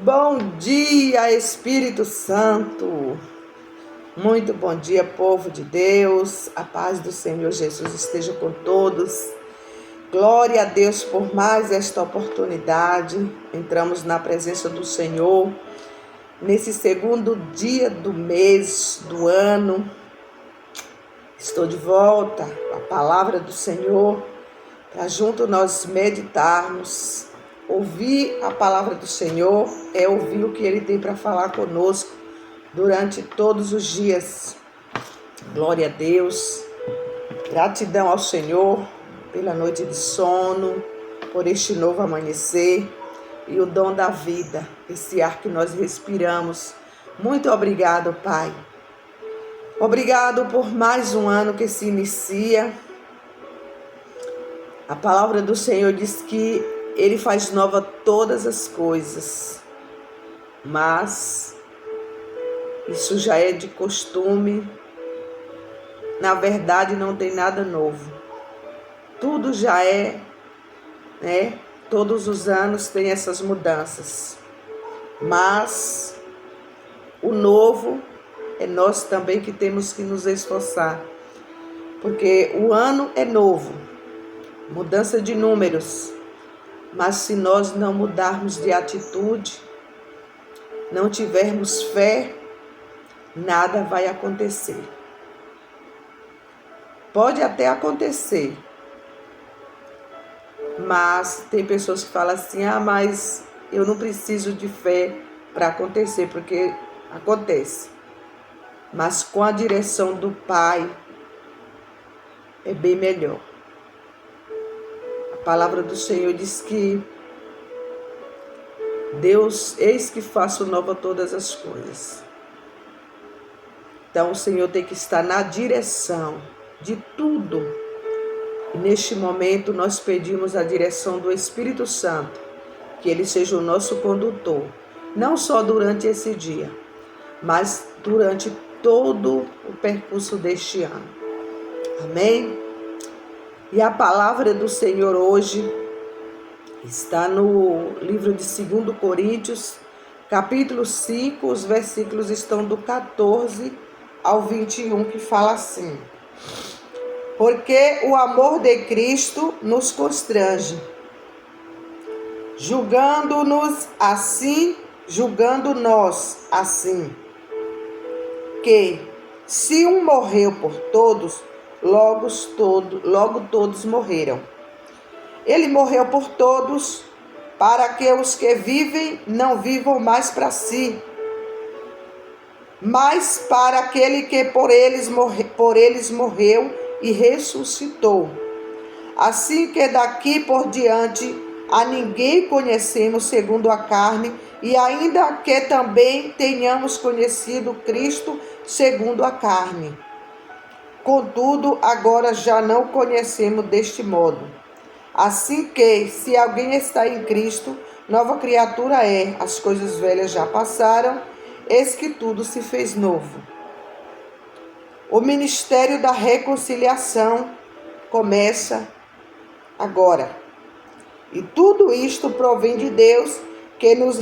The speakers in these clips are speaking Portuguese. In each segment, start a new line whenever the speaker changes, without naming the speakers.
Bom dia, Espírito Santo. Muito bom dia, povo de Deus. A paz do Senhor Jesus esteja com todos. Glória a Deus por mais esta oportunidade. Entramos na presença do Senhor nesse segundo dia do mês, do ano. Estou de volta com a palavra do Senhor para junto nós meditarmos. Ouvir a palavra do Senhor é ouvir o que Ele tem para falar conosco durante todos os dias. Glória a Deus. Gratidão ao Senhor pela noite de sono, por este novo amanhecer e o dom da vida, esse ar que nós respiramos. Muito obrigado, Pai. Obrigado por mais um ano que se inicia. A palavra do Senhor diz que Ele faz nova todas as coisas, mas isso já é de costume. Na verdade, não tem nada novo. Tudo já é, Todos os anos tem essas mudanças. Mas o novo é nós também que temos que nos esforçar. Porque o ano é novo, mudança de números. Mas se nós não mudarmos de atitude, não tivermos fé, nada vai acontecer. Pode até acontecer, mas tem pessoas que falam assim, mas eu não preciso de fé para acontecer, porque acontece. Mas com a direção do Pai, é bem melhor. A palavra do Senhor diz que Deus, eis que faço nova todas as coisas. Então o Senhor tem que estar na direção de tudo. E neste momento nós pedimos a direção do Espírito Santo, que Ele seja o nosso condutor, não só durante esse dia, mas durante todo o percurso deste ano. Amém? E a palavra do Senhor hoje está no livro de 2 Coríntios, capítulo 5, os versículos estão do 14 ao 21, que fala assim: porque o amor de Cristo nos constrange, julgando-nos assim, julgando nós assim, que se um morreu por todos, logo todos morreram. Ele morreu por todos, para que os que vivem não vivam mais para si, mas para aquele que por eles morreu e ressuscitou. Assim que daqui por diante a ninguém conhecemos segundo a carne, e ainda que também tenhamos conhecido Cristo segundo a carne. Contudo, agora já não conhecemos deste modo. Assim que, se alguém está em Cristo, nova criatura é, as coisas velhas já passaram, eis que tudo se fez novo. O ministério da reconciliação começa agora. E tudo isto provém de Deus, que nos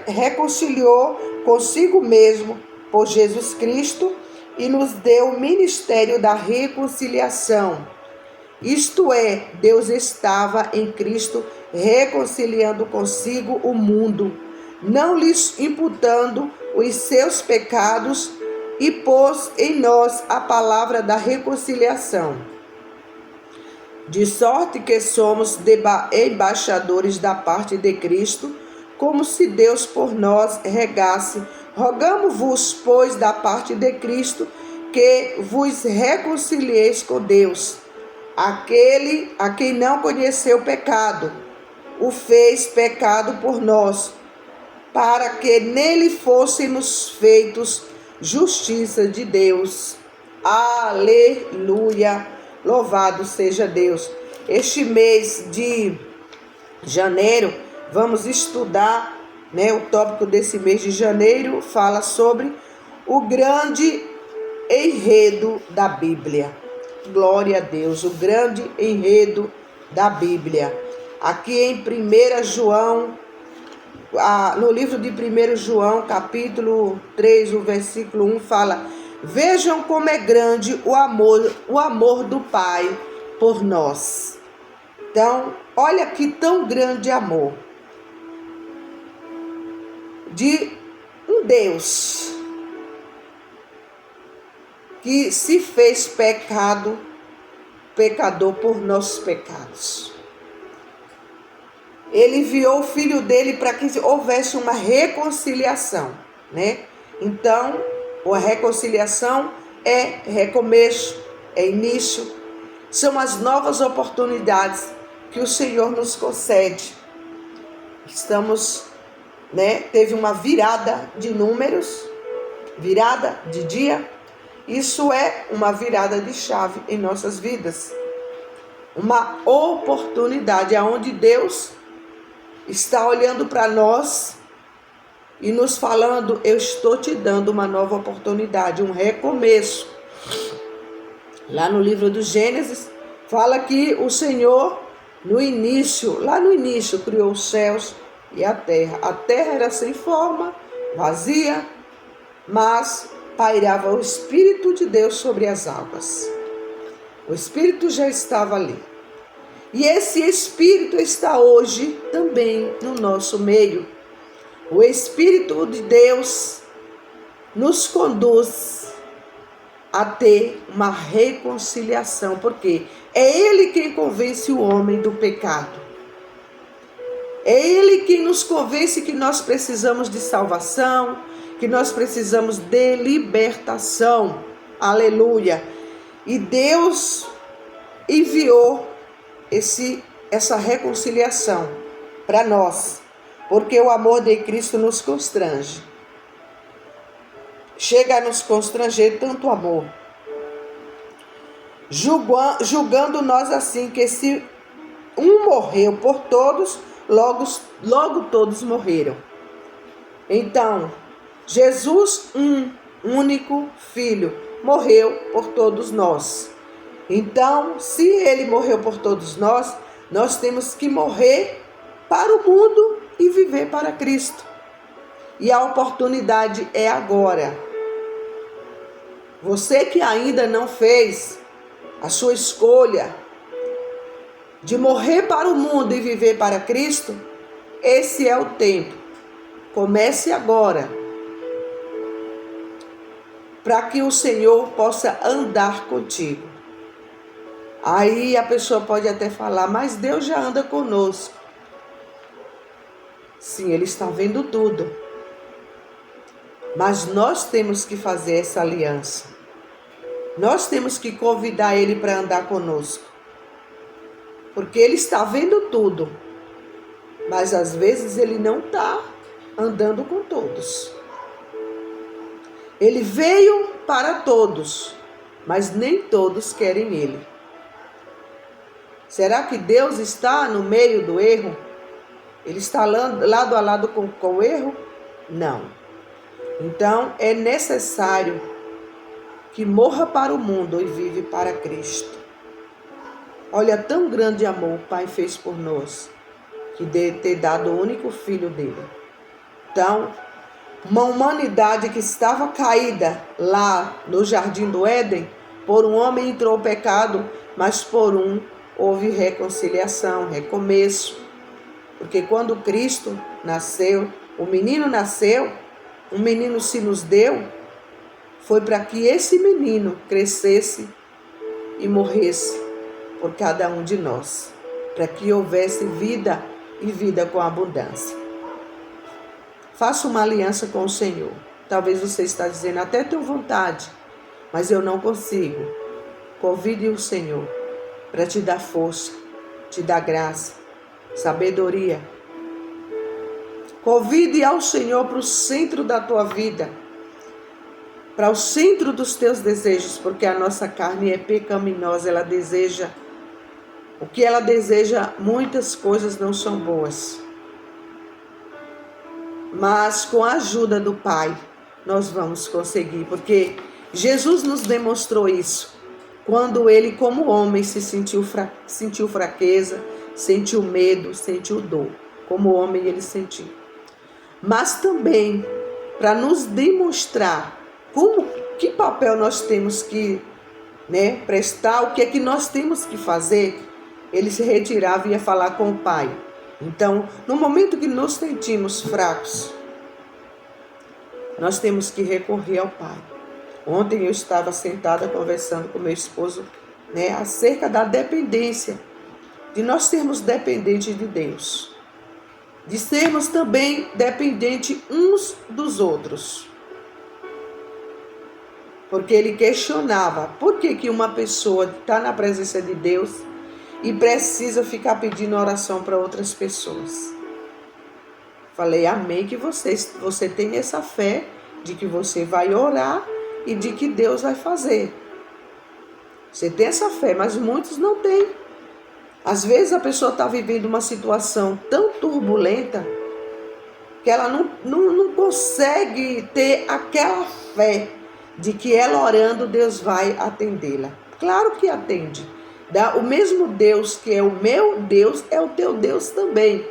reconciliou consigo mesmo por Jesus Cristo e nos deu o ministério da reconciliação. Isto é, Deus estava em Cristo reconciliando consigo o mundo, não lhes imputando os seus pecados, e pôs em nós a palavra da reconciliação. De sorte que somos embaixadores da parte de Cristo, como se Deus por nós regasse. Rogamo-vos, pois, da parte de Cristo, que vos reconcilieis com Deus. Aquele a quem não conheceu pecado, o fez pecado por nós, para que nele fôssemos feitos justiça de Deus. Aleluia! Louvado seja Deus. Este mês de janeiro, vamos estudar, o tópico desse mês de janeiro fala sobre o grande enredo da Bíblia. Glória a Deus, o grande enredo da Bíblia. Aqui em 1 João no livro de 1 João, capítulo 3, o versículo 1, fala: vejam como é grande o amor do Pai por nós. Então, olha que tão grande amor de um Deus que se fez pecador por nossos pecados. Ele enviou o Filho dele para que houvesse uma reconciliação, né? Então, a reconciliação é recomeço, é início, são as novas oportunidades que o Senhor nos concede. Estamos, né? Teve uma virada de números, virada de dia. Isso é uma virada de chave em nossas vidas. Uma oportunidade onde Deus está olhando para nós e nos falando: eu estou te dando uma nova oportunidade, um recomeço. Lá no livro do Gênesis, fala que o Senhor, lá no início, criou os céus e a terra. A terra era sem forma, vazia, mas pairava o Espírito de Deus sobre as águas. O Espírito já estava ali. E esse Espírito está hoje também no nosso meio. O Espírito de Deus nos conduz a ter uma reconciliação, porque é Ele quem convence o homem do pecado. É Ele quem nos convence que nós precisamos de salvação, que nós precisamos de libertação. Aleluia! E Deus enviou essa reconciliação para nós, porque o amor de Cristo nos constrange. Chega a nos constranger tanto amor, julgando nós assim, que se um morreu por todos, logo todos morreram. Então, Jesus, um único filho, morreu por todos nós. Então, se ele morreu por todos nós, nós temos que morrer para o mundo e viver para Cristo. E a oportunidade é agora. Você que ainda não fez a sua escolha de morrer para o mundo e viver para Cristo, esse é o tempo. Comece agora, para que o Senhor possa andar contigo. Aí a pessoa pode até falar: mas Deus já anda conosco. Sim, Ele está vendo tudo. Mas nós temos que fazer essa aliança. Nós temos que convidar Ele para andar conosco. Porque Ele está vendo tudo. Mas às vezes Ele não está andando com todos. Ele veio para todos, mas nem todos querem Ele. Será que Deus está no meio do erro? Ele está lado a lado com o erro? Não. Então é necessário que morra para o mundo e vive para Cristo. Olha, tão grande amor o Pai fez por nós, que de ter dado o único filho dele. Então, uma humanidade que estava caída lá no Jardim do Éden, por um homem entrou o pecado, mas por um houve reconciliação, recomeço. Porque quando Cristo nasceu, o menino se nos deu, foi para que esse menino crescesse e morresse por cada um de nós, para que houvesse vida e vida com abundância. Faça uma aliança com o Senhor. Talvez você está dizendo: até tenho vontade, mas eu não consigo. Convide o Senhor para te dar força, te dar graça, sabedoria. Convide ao Senhor para o centro da tua vida, para o centro dos teus desejos, porque a nossa carne é pecaminosa, ela deseja o que ela deseja, muitas coisas não são boas. Mas com a ajuda do Pai, nós vamos conseguir, porque Jesus nos demonstrou isso. Quando ele, como homem, sentiu fraqueza, sentiu medo, sentiu dor. Como homem ele sentiu. mas também para nos demonstrar que papel nós temos que, prestar, o que é que nós temos que fazer. Ele se retirava e ia falar com o Pai. Então, no momento que nos sentimos fracos, nós temos que recorrer ao Pai. Ontem eu estava sentada conversando com meu esposo, acerca da dependência, de nós sermos dependentes de Deus, de sermos também dependentes uns dos outros. Porque ele questionava, por que uma pessoa está na presença de Deus e precisa ficar pedindo oração para outras pessoas? Falei, amém, que você tem essa fé de que você vai orar e de que Deus vai fazer. Você tem essa fé, mas muitos não têm. Às vezes a pessoa está vivendo uma situação tão turbulenta que ela não consegue ter aquela fé de que ela orando Deus vai atendê-la. Claro que atende. O mesmo Deus que é o meu Deus é o teu Deus também.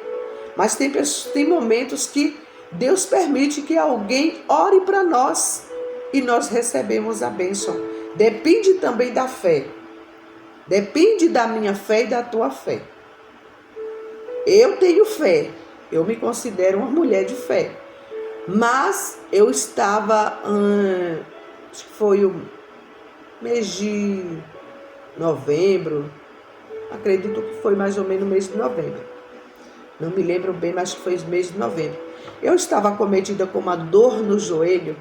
Mas tem momentos que Deus permite que alguém ore para nós e nós recebemos a bênção. Depende também da fé. Depende da minha fé e da tua fé. Eu tenho fé. Eu me considero uma mulher de fé. Mas eu estava, acho que foi o mês de novembro. Acredito que foi mais ou menos o mês de novembro. Não me lembro bem, mas foi o mês de novembro. Eu estava acometida com uma dor no joelho,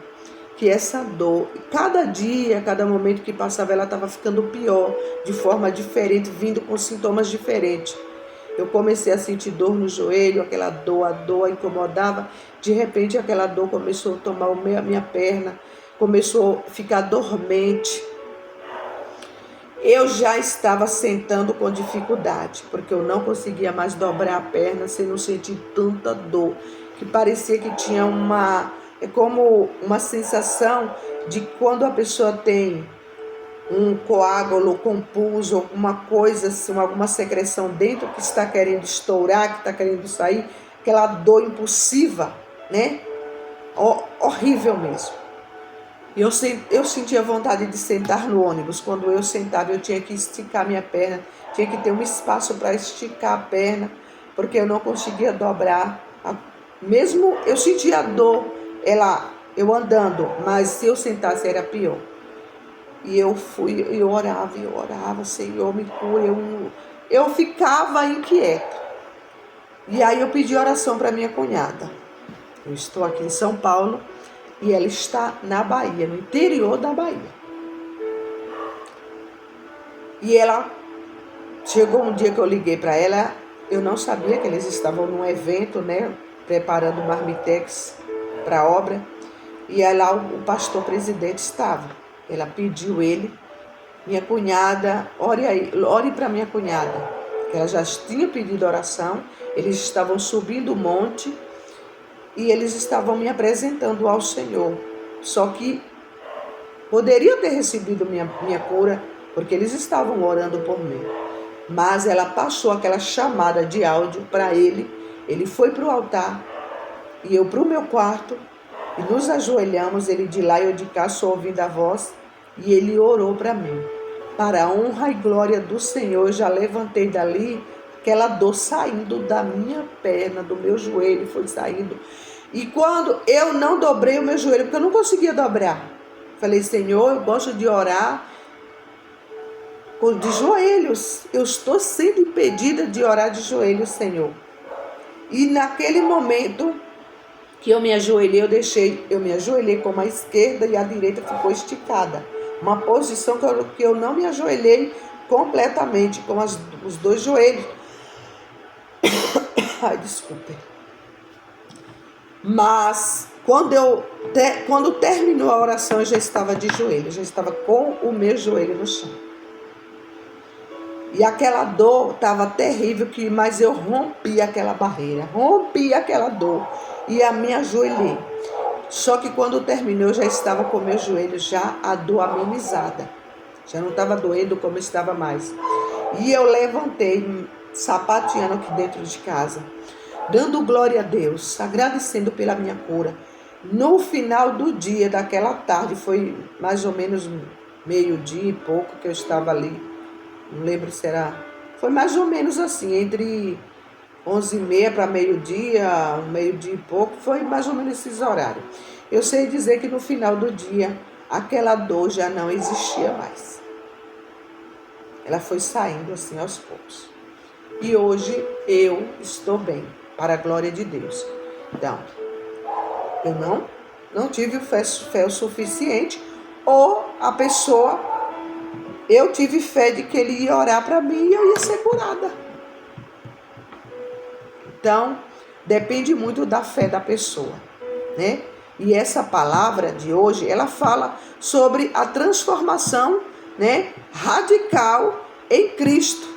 que essa dor, cada dia, cada momento que passava, ela estava ficando pior, de forma diferente, vindo com sintomas diferentes. Eu comecei a sentir dor no joelho, aquela dor, a dor incomodava. De repente, aquela dor começou a tomar a minha perna, começou a ficar dormente. Eu já estava sentando com dificuldade, porque eu não conseguia mais dobrar a perna sem não sentir tanta dor, que parecia que tinha como uma sensação de quando a pessoa tem um coágulo compulso, alguma coisa assim, alguma secreção dentro que está querendo estourar, que está querendo sair, aquela dor impulsiva, Horrível mesmo. Eu sentia vontade de sentar no ônibus. Quando eu sentava, eu tinha que esticar minha perna, tinha que ter um espaço para esticar a perna, porque eu não conseguia dobrar. Mesmo eu sentia a dor, eu andando, mas se eu sentasse era pior. E eu orava, Senhor, me cura. Eu ficava inquieta. E aí eu pedi oração para minha cunhada. Eu estou aqui em São Paulo e ela está na Bahia, no interior da Bahia. E ela chegou um dia que eu liguei para ela, eu não sabia que eles estavam num evento, preparando marmitex para a obra. E aí lá o pastor presidente estava. Ela pediu ele, minha cunhada, ore para minha cunhada. Ela já tinha pedido oração, eles estavam subindo o monte e eles estavam me apresentando ao Senhor. Só que poderia ter recebido minha cura, porque eles estavam orando por mim. Mas ela passou aquela chamada de áudio para ele foi para o altar e eu para o meu quarto. E nos ajoelhamos, ele de lá e eu de cá, só ouvindo a voz, e ele orou para mim. Para a honra e glória do Senhor, eu já levantei dali, aquela dor saindo da minha perna, do meu joelho, foi saindo. E quando eu não dobrei o meu joelho, porque eu não conseguia dobrar, falei, Senhor, eu gosto de orar de joelhos. Eu estou sendo impedida de orar de joelhos, Senhor. E naquele momento que eu me ajoelhei, eu me ajoelhei com a esquerda e a direita ficou esticada. Uma posição que eu não me ajoelhei completamente, com os dois joelhos. Ai, desculpe. Mas quando terminou a oração, eu já estava de joelho, já estava com o meu joelho no chão. E aquela dor estava terrível, mas eu rompi aquela barreira, rompi aquela dor e me ajoelhei. Só que quando terminou, eu já estava com meu joelho, já a dor amenizada. Já não estava doendo como estava mais. E eu levantei, sapateando aqui dentro de casa. dando glória a Deus, agradecendo pela minha cura. No final do dia, daquela tarde, foi mais ou menos meio-dia e pouco que eu estava ali. Não lembro se era... Foi mais ou menos assim, entre 11h30 para meio-dia, meio-dia e pouco, foi mais ou menos esses horários. Eu sei dizer que no final do dia, aquela dor já não existia mais. Ela foi saindo assim aos poucos. E hoje eu estou bem, para a glória de Deus. Então, eu não tive fé o suficiente, ou a pessoa, eu tive fé de que ele ia orar para mim e eu ia ser curada. Então, depende muito da fé da pessoa, né? E essa palavra de hoje, ela fala sobre a transformação, né, radical em Cristo.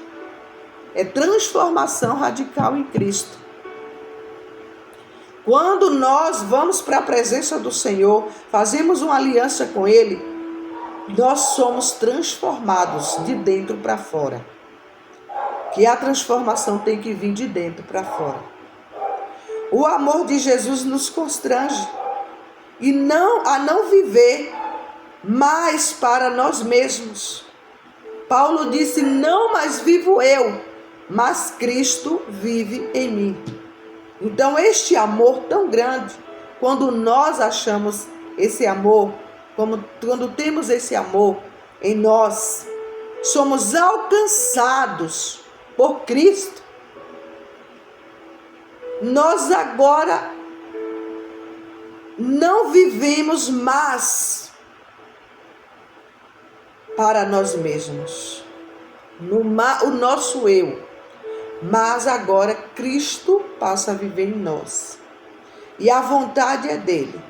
É transformação radical em Cristo. Quando nós vamos para a presença do Senhor, fazemos uma aliança com Ele, nós somos transformados de dentro para fora. Que a transformação tem que vir de dentro para fora. O amor de Jesus nos constrange e não viver mais para nós mesmos. Paulo disse: não mais vivo eu, mas Cristo vive em mim. Então este amor tão grande, quando nós achamos esse amor, quando temos esse amor em nós, somos alcançados por Cristo. Nós agora não vivemos mais para nós mesmos, o nosso eu, mas agora Cristo passa a viver em nós. E a vontade é dele.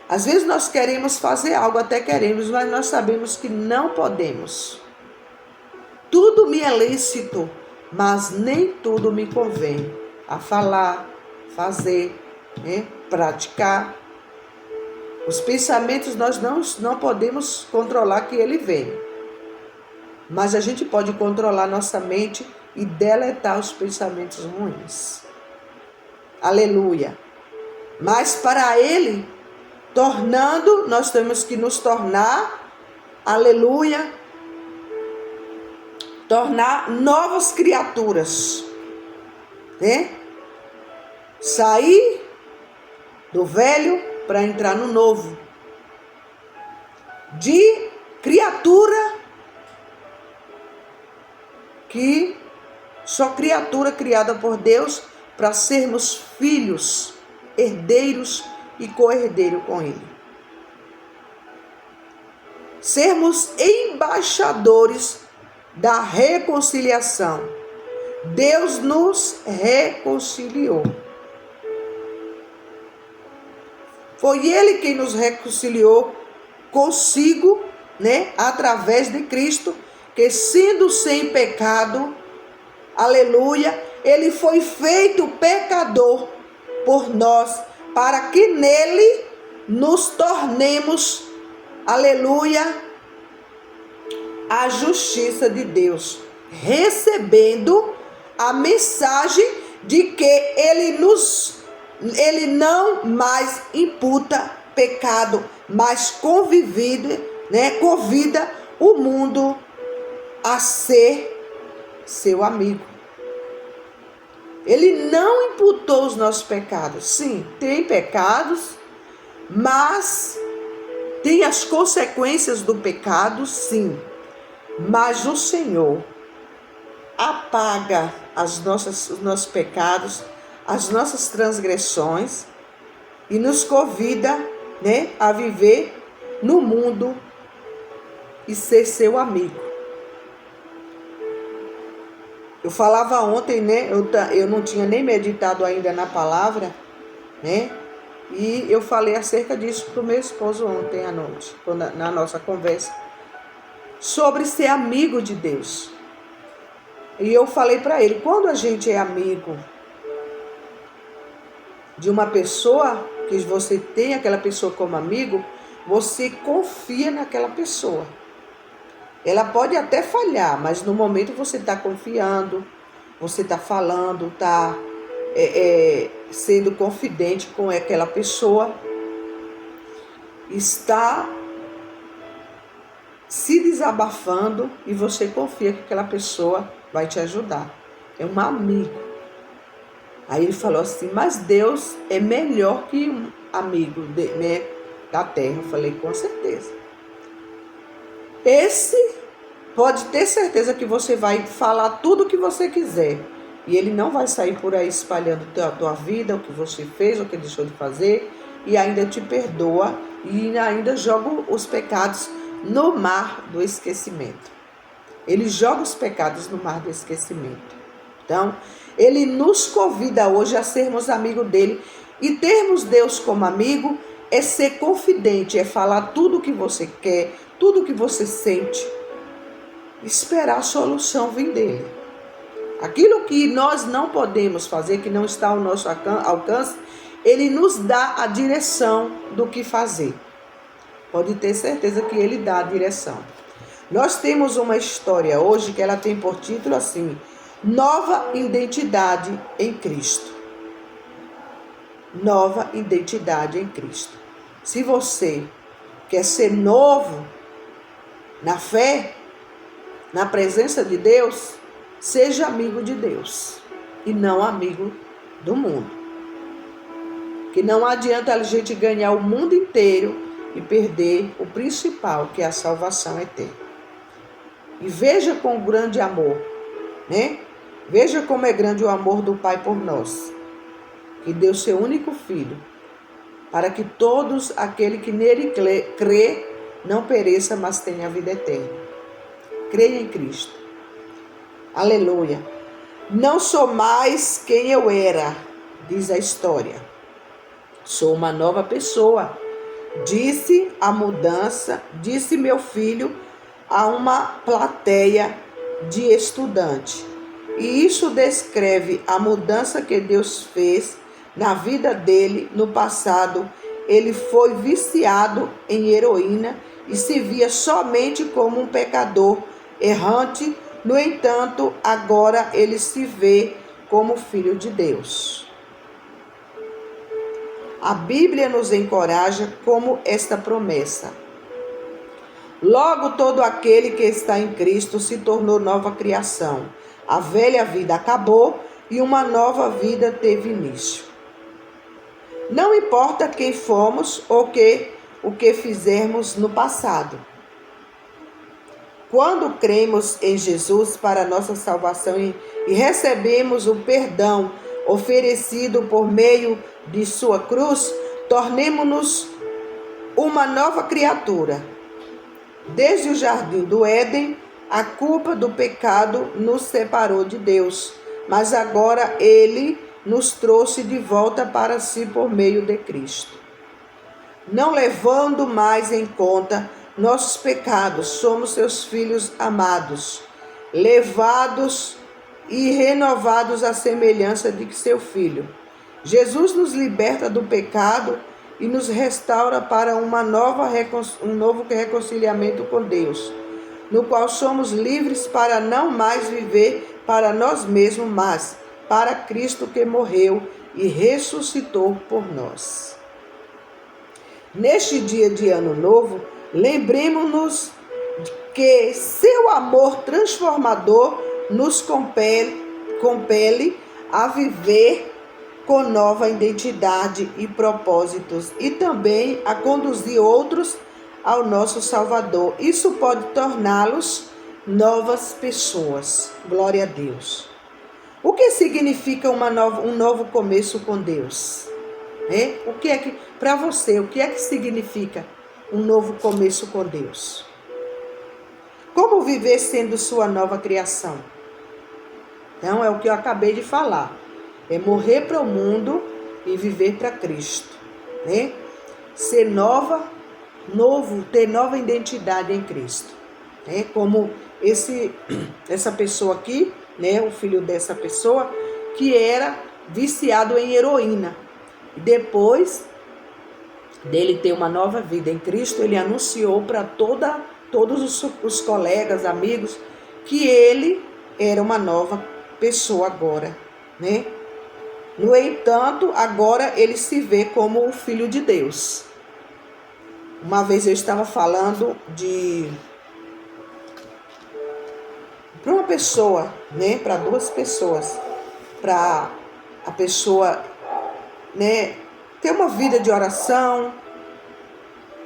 Às vezes nós queremos fazer algo, até queremos, mas nós sabemos que não podemos. Tudo me é lícito, mas nem tudo me convém. A falar, fazer, né? Praticar. Os pensamentos nós não podemos controlar que ele vem. Mas a gente pode controlar nossa mente e deletar os pensamentos ruins. Aleluia. Mas para ele, nós temos que nos tornar, aleluia, tornar novas criaturas, né? Sair do velho para entrar no novo. De criatura que só criatura criada por Deus, para sermos filhos, herdeiros e co-herdeiros com Ele. Sermos embaixadores da reconciliação. Deus nos reconciliou. Foi Ele quem nos reconciliou consigo, né? Através de Cristo, que sendo sem pecado, aleluia, ele foi feito pecador por nós, para que nele nos tornemos, aleluia, a justiça de Deus, recebendo a mensagem de que ele não mais imputa pecado, mas convida o mundo a ser seu amigo. Ele não imputou os nossos pecados. Sim, tem pecados, mas tem as consequências do pecado, sim. Mas o Senhor apaga os nossos pecados, as nossas transgressões e nos convida, né, a viver no mundo e ser seu amigo. Eu falava ontem, né? Eu não tinha nem meditado ainda na palavra, né? E eu falei acerca disso para o meu esposo ontem à noite, na nossa conversa, sobre ser amigo de Deus. E eu falei para ele, quando a gente é amigo de uma pessoa, que você tem aquela pessoa como amigo, você confia naquela pessoa. Ela pode até falhar, mas no momento você está confiando, você está falando, está sendo confidente com aquela pessoa, está se desabafando e você confia que aquela pessoa vai te ajudar. É um amigo. Aí ele falou assim, mas Deus é melhor que um amigo né, da terra. Eu falei, com certeza. Esse pode ter certeza que você vai falar tudo o que você quiser. E ele não vai sair por aí espalhando a tua vida, o que você fez, o que deixou de fazer. E ainda te perdoa e ainda joga os pecados no mar do esquecimento. Ele joga os pecados no mar do esquecimento. Então, ele nos convida hoje a sermos amigos dele. E termos Deus como amigo é ser confidente, é falar tudo o que você quer, tudo o que você sente. Esperar a solução vir dele. Aquilo que nós não podemos fazer, que não está ao nosso alcance, ele nos dá a direção do que fazer. Pode ter certeza que ele dá a direção. Nós temos uma história hoje que ela tem por título assim, Nova Identidade em Cristo. Nova identidade em Cristo. Se você quer ser novo na fé, na presença de Deus, seja amigo de Deus e não amigo do mundo. Que não adianta a gente ganhar o mundo inteiro e perder o principal, que é a salvação eterna. E veja com grande amor, né? Veja como é grande o amor do Pai por nós, que deu seu único Filho, para que todos aquele que nele crê não pereça, mas tenha a vida eterna. Creia em Cristo. Aleluia. Não sou mais quem eu era, diz a história. Sou uma nova pessoa. Disse meu filho a uma plateia de estudante. E isso descreve a mudança que Deus fez na vida dele no passado. Ele foi viciado em heroína e se via somente como um pecador errante. No entanto, agora ele se vê como filho de Deus. A Bíblia nos encoraja como esta promessa. Logo todo aquele que está em Cristo se tornou nova criação. A velha vida acabou e uma nova vida teve início. Não importa quem fomos ou o que fizermos no passado. Quando cremos em Jesus para nossa salvação e recebemos o perdão oferecido por meio de sua cruz, tornemo-nos uma nova criatura. Desde o jardim do Éden, a culpa do pecado nos separou de Deus, mas agora ele nos trouxe de volta para si por meio de Cristo. Não levando mais em conta nossos pecados, somos seus filhos amados, levados e renovados à semelhança de seu Filho. Jesus nos liberta do pecado e nos restaura para um novo reconciliamento com Deus, no qual somos livres para não mais viver para nós mesmos, mas para Cristo que morreu e ressuscitou por nós. Neste dia de Ano Novo, lembremos-nos que seu amor transformador nos compele a viver com nova identidade e propósitos e também a conduzir outros ao nosso Salvador. Isso pode torná-los novas pessoas. Glória a Deus. O que significa um novo começo com Deus? O que é que, para você, o que é que significa um novo começo com Deus? Como viver sendo sua nova criação? Então, é o que eu acabei de falar. É morrer para o mundo e viver para Cristo. Ser ter nova identidade em Cristo. Como essa pessoa aqui, o filho dessa pessoa, que era viciado em heroína. E depois dele ter uma nova vida em Cristo, ele anunciou para todos os colegas, amigos, que ele era uma nova pessoa agora, No entanto, agora ele se vê como o Filho de Deus. Uma vez eu estava falando para uma pessoa, né, para duas pessoas, para a pessoa, né, ter uma vida de oração,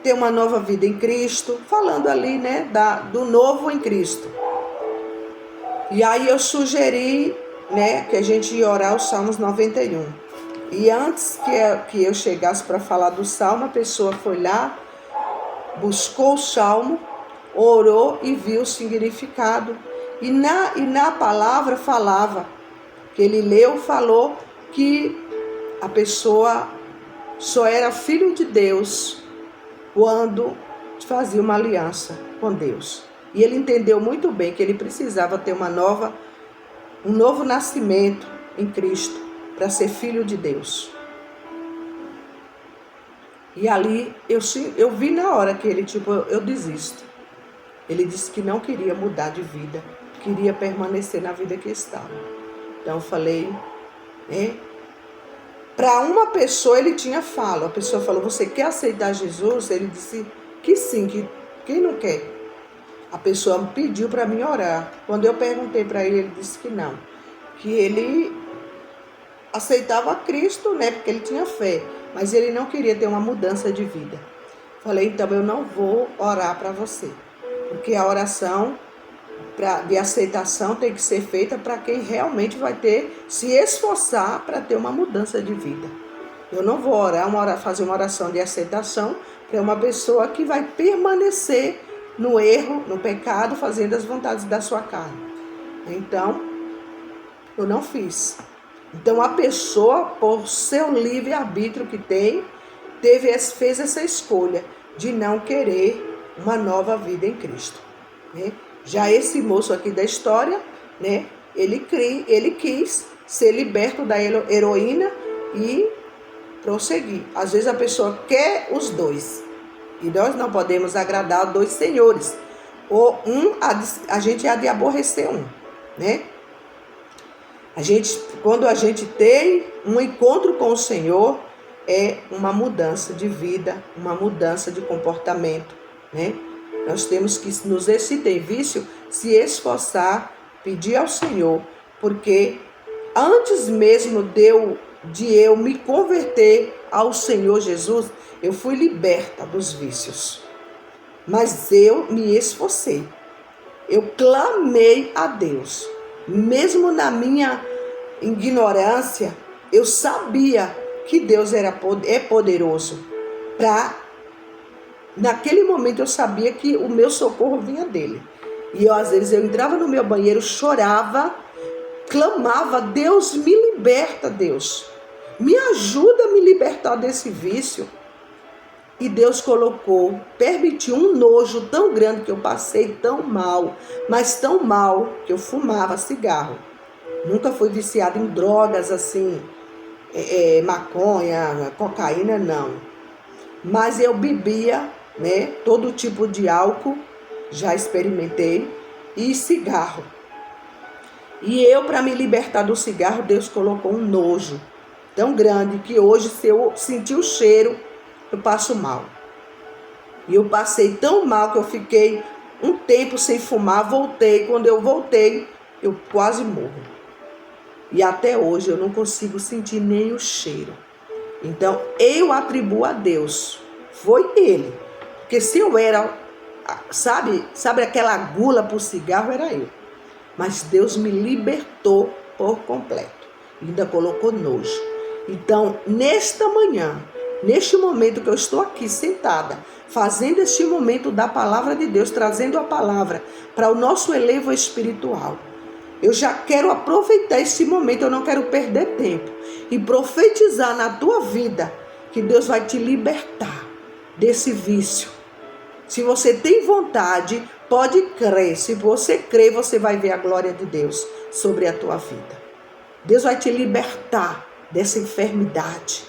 ter uma nova vida em Cristo, falando ali, né, do novo em Cristo. E aí eu sugeri, né, que a gente ia orar os Salmos 91. E antes que eu chegasse para falar do Salmo, a pessoa foi lá, buscou o Salmo, orou e viu o significado. E na palavra falava, que ele leu, falou que a pessoa só era filho de Deus quando fazia uma aliança com Deus. E ele entendeu muito bem que ele precisava ter um novo nascimento em Cristo para ser filho de Deus. E ali eu vi na hora que ele, eu desisto. Ele disse que não queria mudar de vida, queria permanecer na vida que estava. Então eu falei, para uma pessoa ele tinha falo. A pessoa falou, você quer aceitar Jesus? Ele disse que sim, que quem não quer? A pessoa me pediu para mim orar. Quando eu perguntei para ele, ele disse que não. Que ele aceitava Cristo, né? Porque ele tinha fé. Mas ele não queria ter uma mudança de vida. Falei, então eu não vou orar para você. Porque a oração de aceitação tem que ser feita para quem realmente vai se esforçar para ter uma mudança de vida. Eu não vou fazer uma oração de aceitação para uma pessoa que vai permanecer no erro, no pecado, fazendo as vontades da sua carne. Então, eu não fiz. Então, a pessoa, por seu livre-arbítrio que tem, fez essa escolha de não querer uma nova vida em Cristo, né? Já esse moço aqui da história, né? Ele quis ser liberto da heroína e prosseguir. Às vezes a pessoa quer os dois. E nós não podemos agradar dois senhores. Ou a gente há de aborrecer um, né? Quando a gente tem um encontro com o Senhor, é uma mudança de vida, uma mudança de comportamento, né? Nós temos que, se tem vício, se esforçar, pedir ao Senhor, porque antes mesmo de eu me converter ao Senhor Jesus, eu fui liberta dos vícios. Mas eu me esforcei. Eu clamei a Deus. Mesmo na minha ignorância, eu sabia que Deus é poderoso. Naquele momento eu sabia que o meu socorro vinha dele. E às vezes eu entrava no meu banheiro, chorava, clamava, Deus me liberta, Deus. Me ajuda a me libertar desse vício. E Deus permitiu um nojo tão grande que eu passei tão mal, mas tão mal que eu fumava cigarro. Nunca fui viciada em drogas assim, maconha, cocaína, não. Mas eu bebia, né, todo tipo de álcool, já experimentei, e cigarro. E eu, para me libertar do cigarro, Deus colocou um nojo tão grande que hoje, se eu sentir o cheiro, eu passo mal. E eu passei tão mal que eu fiquei um tempo sem fumar, voltei. Quando eu voltei, eu quase morro. E até hoje eu não consigo sentir nem o cheiro. Então, eu atribuo a Deus. Foi Ele. Porque se eu era, sabe aquela gula por cigarro, era eu. Mas Deus me libertou por completo. Ainda colocou nojo. Então, nesta manhã, neste momento que eu estou aqui sentada, fazendo este momento da palavra de Deus, trazendo a palavra para o nosso elevo espiritual, eu já quero aproveitar esse momento, eu não quero perder tempo e profetizar na tua vida que Deus vai te libertar desse vício. Se você tem vontade, pode crer. Se você crer, você vai ver a glória de Deus sobre a tua vida. Deus vai te libertar dessa enfermidade.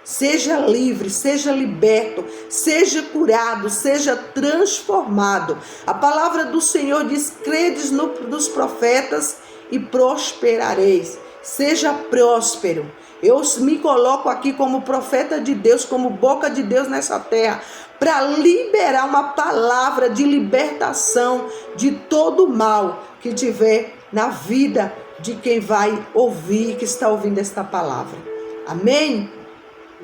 Seja livre, seja liberto, seja curado, seja transformado. A palavra do Senhor diz, credes nos profetas e prosperareis. Seja próspero. Eu me coloco aqui como profeta de Deus, como boca de Deus nessa terra, para liberar uma palavra de libertação de todo mal que tiver na vida de quem vai ouvir, que está ouvindo esta palavra. Amém?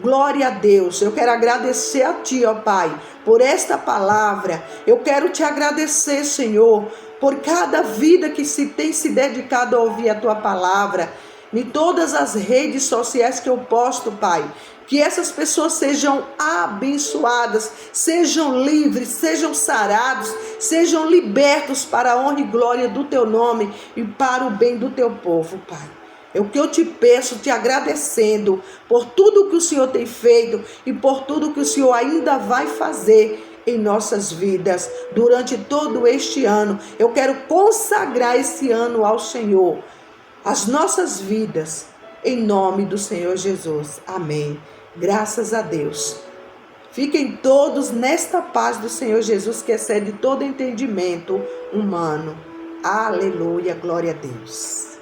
Glória a Deus. Eu quero agradecer a Ti, ó Pai, por esta palavra. Eu quero Te agradecer, Senhor, por cada vida que tem se dedicado a ouvir a Tua palavra. Em todas as redes sociais que eu posto, Pai, que essas pessoas sejam abençoadas, sejam livres, sejam sarados, sejam libertos para a honra e glória do Teu nome e para o bem do Teu povo, Pai. É o que eu te peço, te agradecendo por tudo que o Senhor tem feito e por tudo que o Senhor ainda vai fazer em nossas vidas durante todo este ano. Eu quero consagrar esse ano ao Senhor, as nossas vidas, em nome do Senhor Jesus. Amém. Graças a Deus. Fiquem todos nesta paz do Senhor Jesus, que excede todo entendimento humano. Aleluia, glória a Deus.